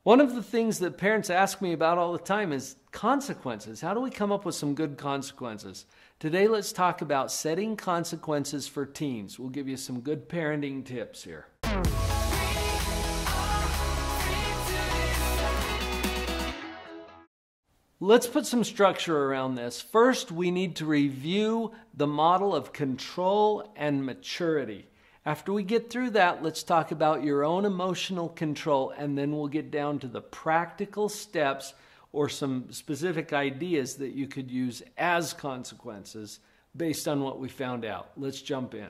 One of the things that parents ask me about all the time is consequences. How do we come up with some good consequences? Today, let's talk about setting consequences for teens. We'll give you some good parenting tips here. Let's put some structure around this. First, we need to review the model of control and maturity. After we get through that, let's talk about your own emotional control, and then we'll get down to the practical steps or some specific ideas that you could use as consequences based on what we found out. Let's jump in.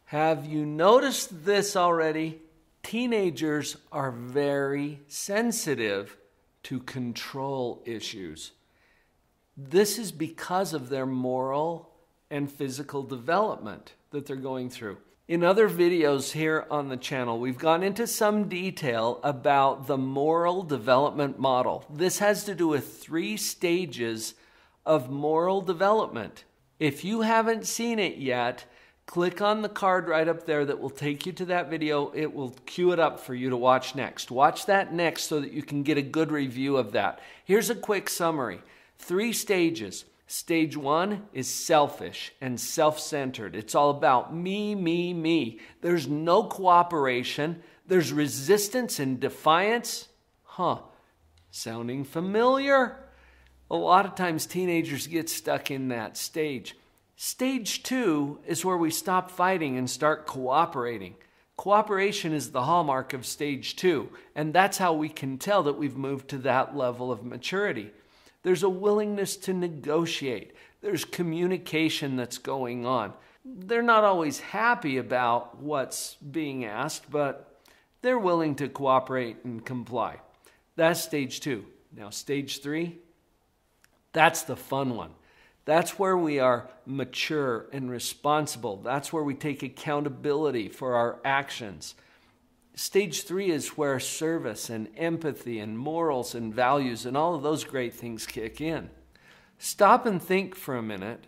Have you noticed this already? Teenagers are very sensitive to control issues. This is because of their moral and physical development that they're going through. In other videos here on the channel, we've gone into some detail about the moral development model. This has to do with 3 stages of moral development. If you haven't seen it yet, click on the card right up there that will take you to that video. It will queue it up for you to watch next. Watch that next so that you can get a good review of that. Here's a quick summary. 3 stages. Stage 1 is selfish and self-centered. It's all about me, me, me. There's no cooperation. There's resistance and defiance. Sounding familiar? A lot of times teenagers get stuck in that stage. Stage 2 is where we stop fighting and start cooperating. Cooperation is the hallmark of stage 2, and that's how we can tell that we've moved to that level of maturity. There's a willingness to negotiate. There's communication that's going on. They're not always happy about what's being asked, but they're willing to cooperate and comply. That's stage 2. Now, stage 3, that's the fun one. That's where we are mature and responsible. That's where we take accountability for our actions. Stage 3 is where service and empathy and morals and values and all of those great things kick in. Stop and think for a minute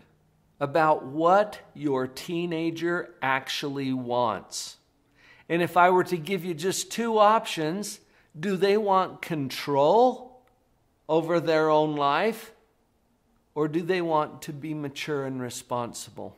about what your teenager actually wants. And if I were to give you just 2 options, do they want control over their own life, or do they want to be mature and responsible?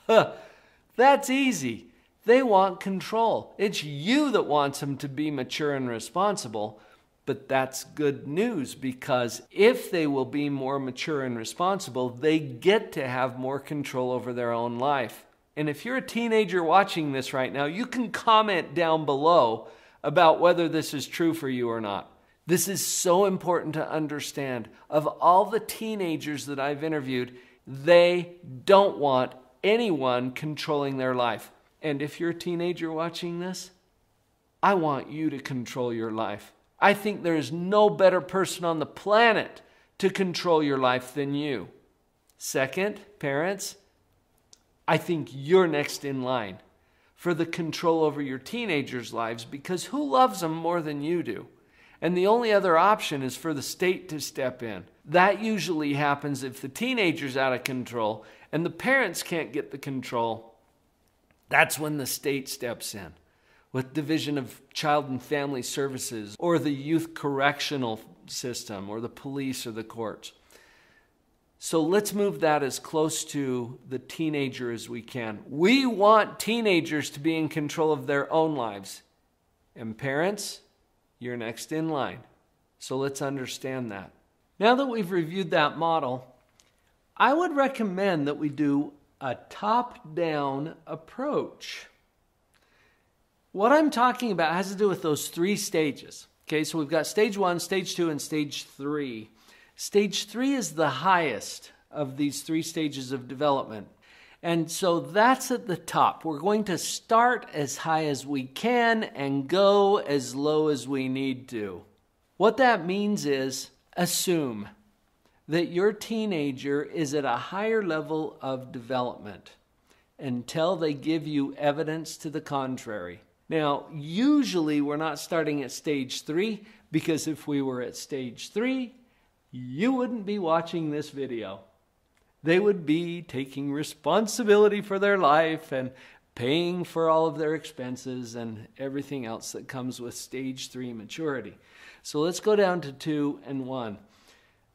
That's easy. They want control. It's you that wants them to be mature and responsible, but that's good news because if they will be more mature and responsible, they get to have more control over their own life. And if you're a teenager watching this right now, you can comment down below about whether this is true for you or not. This is so important to understand. Of all the teenagers that I've interviewed, they don't want anyone controlling their life. And if you're a teenager watching this, I want you to control your life. I think there is no better person on the planet to control your life than you. Second, parents, I think you're next in line for the control over your teenagers' lives because who loves them more than you do? And the only other option is for the state to step in. That usually happens if the teenager's out of control and the parents can't get the control. That's when the state steps in with Division of Child and Family Services or the Youth Correctional System or the police or the courts. So let's move that as close to the teenager as we can. We want teenagers to be in control of their own lives. And parents, you're next in line. So let's understand that. Now that we've reviewed that model, I would recommend that we do a top-down approach. What I'm talking about has to do with those 3 stages. Okay, so we've got stage 1, stage 2, and stage 3. Stage 3 is the highest of these 3 stages of development. And so that's at the top. We're going to start as high as we can and go as low as we need to. What that means is assume that your teenager is at a higher level of development until they give you evidence to the contrary. Now, usually we're not starting at stage 3 because if we were at stage 3, you wouldn't be watching this video. They would be taking responsibility for their life and paying for all of their expenses and everything else that comes with stage 3 maturity. So let's go down to 2 and 1.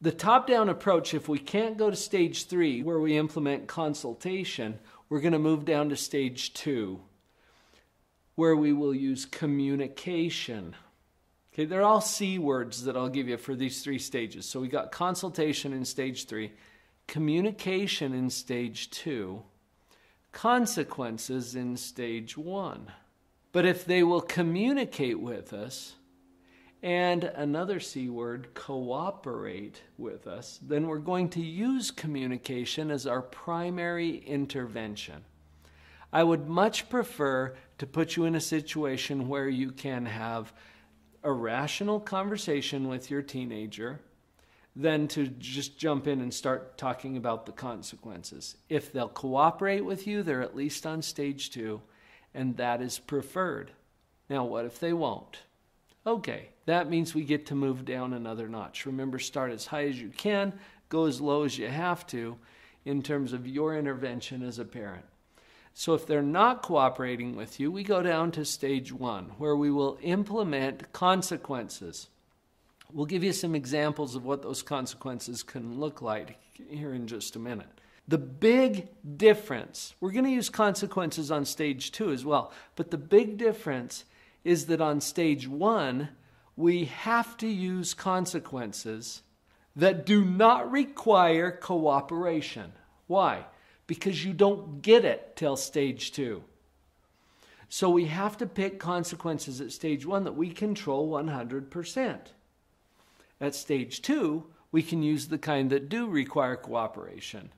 The top-down approach, if we can't go to stage 3 where we implement consultation, we're going to move down to stage 2 where we will use communication. Okay, they're all C words that I'll give you for these 3 stages. So we got consultation in stage 3, communication in stage 2, consequences in stage 1. But if they will communicate with us, and another C word, cooperate with us, then we're going to use communication as our primary intervention. I would much prefer to put you in a situation where you can have a rational conversation with your teenager than to just jump in and start talking about the consequences. If they'll cooperate with you, they're at least on stage 2, and that is preferred. Now, what if they won't? Okay, that means we get to move down another notch. Remember, start as high as you can, go as low as you have to in terms of your intervention as a parent. So if they're not cooperating with you, we go down to stage 1, where we will implement consequences. We'll give you some examples of what those consequences can look like here in just a minute. The big difference, we're going to use consequences on stage 2 as well, but the big difference is that on stage 1, we have to use consequences that do not require cooperation. Why? Because you don't get it till stage 2. So we have to pick consequences at stage 1 that we control 100%. At stage 2, we can use the kind that do require cooperation.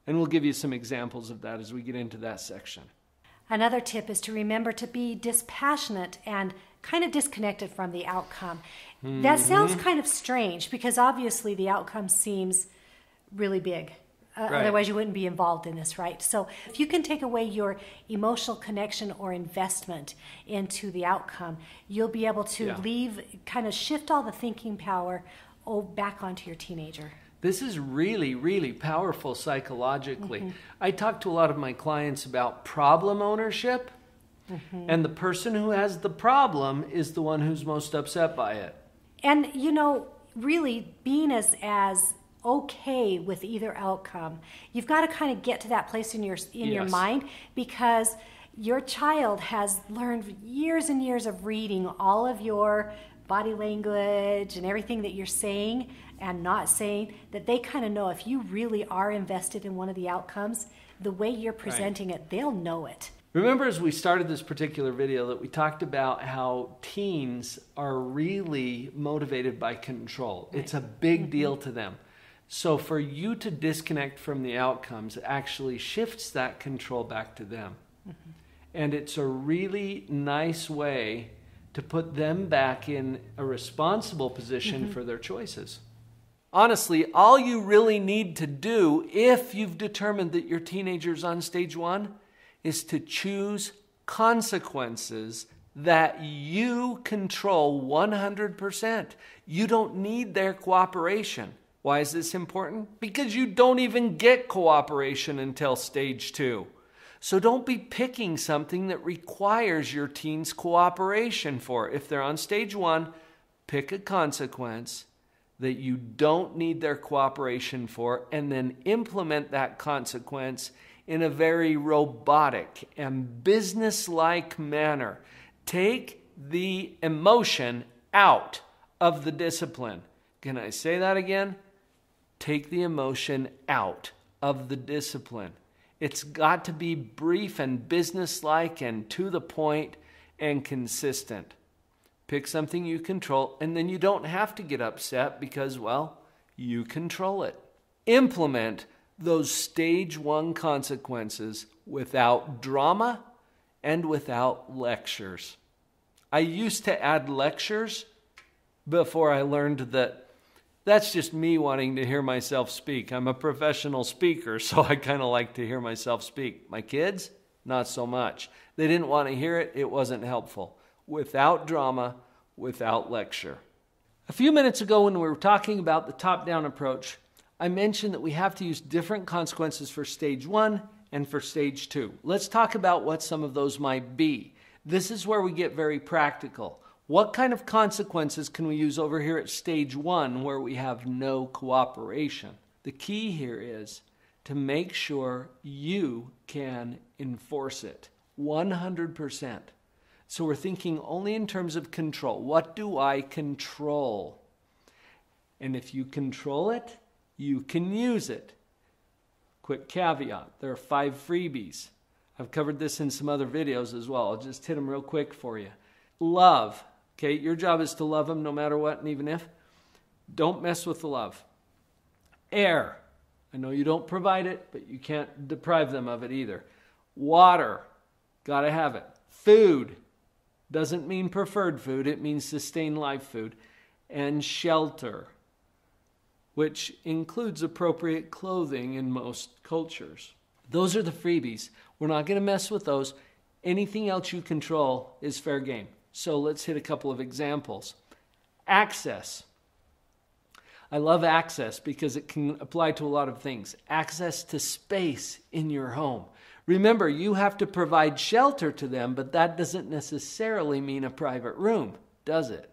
And we'll give you some examples of that as we get into that section. Another tip is to remember to be dispassionate and kind of disconnected from the outcome. That sounds kind of strange because obviously the outcome seems really big. Right. Otherwise you wouldn't be involved in this, right? So if you can take away your emotional connection or investment into the outcome, you'll be able to shift all the thinking power back onto your teenager. This is really, really powerful psychologically. I talk to a lot of my clients about problem ownership, and the person who has the problem is the one who's most upset by it. And, really being as okay with either outcome, you've got to kind of get to that place in your mind, because your child has learned years and years of reading all of your body language and everything that you're saying and not saying, that they kind of know if you really are invested in one of the outcomes, the way you're presenting it, they'll know it. Remember, as we started this particular video, that we talked about how teens are really motivated by control. It's a big deal to them. So for you to disconnect from the outcomes, it actually shifts that control back to them. And it's a really nice way to put them back in a responsible position for their choices. Honestly, all you really need to do, if you've determined that your teenager's on stage 1, is to choose consequences that you control 100%. You don't need their cooperation. Why is this important? Because you don't even get cooperation until stage 2. So don't be picking something that requires your teen's cooperation for. If they're on stage 1, pick a consequence that you don't need their cooperation for, and then implement that consequence in a very robotic and business-like manner. Take the emotion out of the discipline. Can I say that again? Take the emotion out of the discipline. It's got to be brief and businesslike and to the point and consistent. Pick something you control, and then you don't have to get upset because, well, you control it. Implement those stage 1 consequences without drama and without lectures. I used to add lectures before I learned that that's just me wanting to hear myself speak. I'm a professional speaker, so I kind of like to hear myself speak. My kids, not so much. They didn't want to hear it. It wasn't helpful. Without drama, without lecture. A few minutes ago when we were talking about the top-down approach, I mentioned that we have to use different consequences for stage 1 and for stage 2. Let's talk about what some of those might be. This is where we get very practical. What kind of consequences can we use over here at stage 1 where we have no cooperation? The key here is to make sure you can enforce it 100%. So we're thinking only in terms of control. What do I control? And if you control it, you can use it. Quick caveat, there are 5 freebies. I've covered this in some other videos as well. I'll just hit them real quick for you. Love. Okay, your job is to love them no matter what and even if. Don't mess with the love. Air. I know you don't provide it, but you can't deprive them of it either. Water. Got to have it. Food. Doesn't mean preferred food. It means sustained life food. And shelter, which includes appropriate clothing in most cultures. Those are the freebies. We're not going to mess with those. Anything else you control is fair game. So let's hit a couple of examples. Access. I love access because it can apply to a lot of things. Access to space in your home. Remember, you have to provide shelter to them, but that doesn't necessarily mean a private room, does it?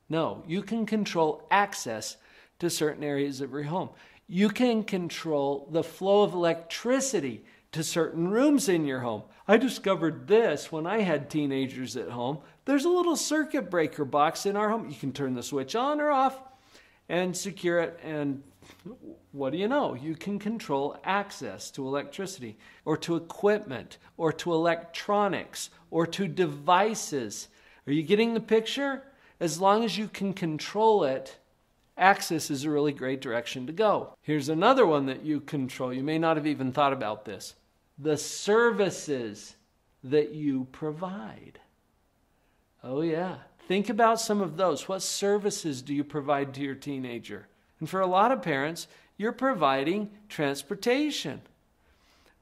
No, you can control access to certain areas of your home. You can control the flow of electricity to certain rooms in your home. I discovered this when I had teenagers at home. There's a little circuit breaker box in our home. You can turn the switch on or off and secure it, and what do you know? You can control access to electricity or to equipment or to electronics or to devices. Are you getting the picture? As long as you can control it, access is a really great direction to go. Here's another one that you control. You may not have even thought about this. The services that you provide. Oh yeah. Think about some of those. What services do you provide to your teenager? And for a lot of parents, you're providing transportation,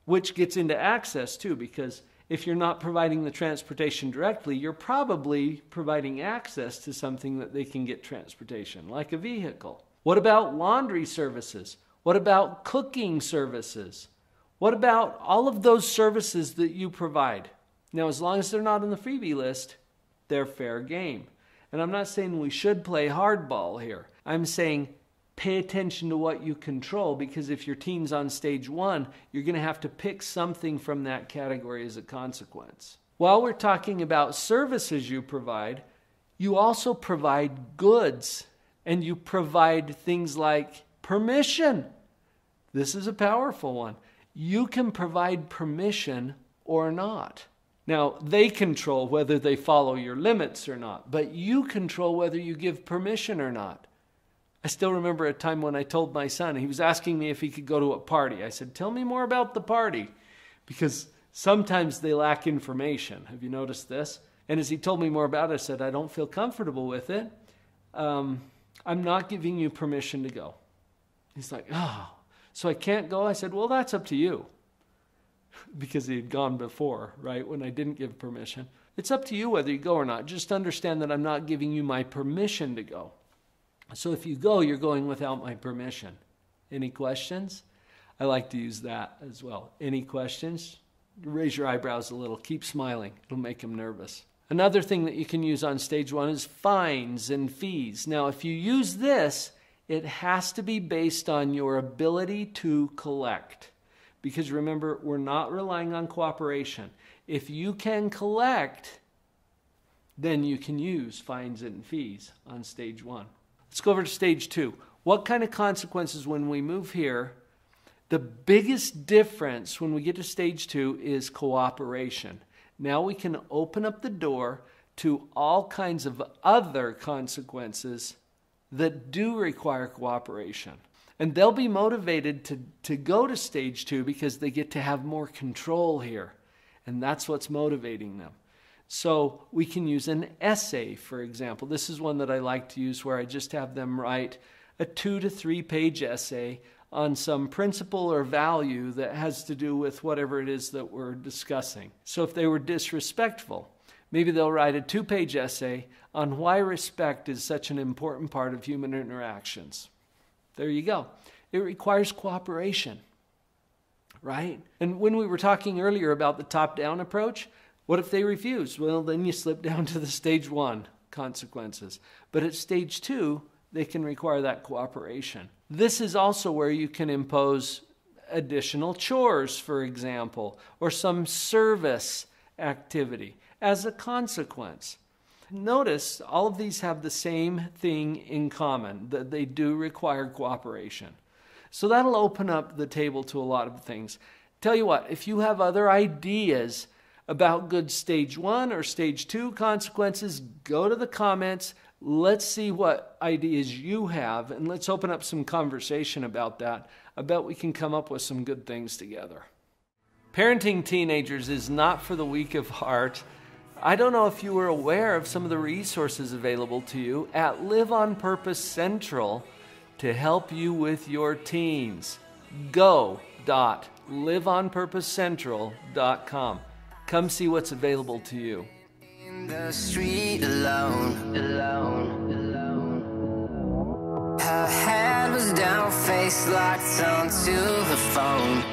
which gets into access too, because if you're not providing the transportation directly, you're probably providing access to something that they can get transportation, like a vehicle. What about laundry services? What about cooking services? What about all of those services that you provide? Now, as long as they're not on the freebie list, they're fair game. And I'm not saying we should play hardball here. I'm saying pay attention to what you control, because if your teen's on stage 1, you're going to have to pick something from that category as a consequence. While we're talking about services you provide, you also provide goods, and you provide things like permission. This is a powerful one. You can provide permission or not. Now, they control whether they follow your limits or not, but you control whether you give permission or not. I still remember a time when I told my son, he was asking me if he could go to a party. I said, tell me more about the party, because sometimes they lack information. Have you noticed this? And as he told me more about it, I said, I don't feel comfortable with it. I'm not giving you permission to go. He's like, oh, so I can't go? I said, well, that's up to you. Because he had gone before, right, when I didn't give permission. It's up to you whether you go or not. Just understand that I'm not giving you my permission to go. So if you go, you're going without my permission. Any questions? I like to use that as well. Any questions? Raise your eyebrows a little. Keep smiling. It'll make them nervous. Another thing that you can use on stage 1 is fines and fees. Now, if you use this, it has to be based on your ability to collect. Because remember, we're not relying on cooperation. If you can collect, then you can use fines and fees on stage 1. Let's go over to stage 2. What kind of consequences when we move here? The biggest difference when we get to stage 2 is cooperation. Now we can open up the door to all kinds of other consequences that do require cooperation. And they'll be motivated to go to stage 2 because they get to have more control here. And that's what's motivating them. So we can use an essay, for example. This is one that I like to use where I just have them write a 2 to 3 page essay on some principle or value that has to do with whatever it is that we're discussing. So if they were disrespectful, maybe they'll write a 2-page essay on why respect is such an important part of human interactions. There you go. It requires cooperation. right? And when we were talking earlier about the top-down approach, what if they refuse? Well, then you slip down to the stage 1 consequences. But at stage 2, they can require that cooperation. This is also where you can impose additional chores, for example, or some service activity as a consequence. Notice all of these have the same thing in common, that they do require cooperation. So that'll open up the table to a lot of things. Tell you what, if you have other ideas about good stage 1 or stage 2 consequences, go to the comments. Let's see what ideas you have, and let's open up some conversation about that. I bet we can come up with some good things together. Parenting teenagers is not for the weak of heart. I don't know if you were aware of some of the resources available to you at Live on Purpose Central to help you with your teens. go.liveonpurposecentral.com. Come see what's available to you. In the street alone. Her head was down, face locked onto her phone.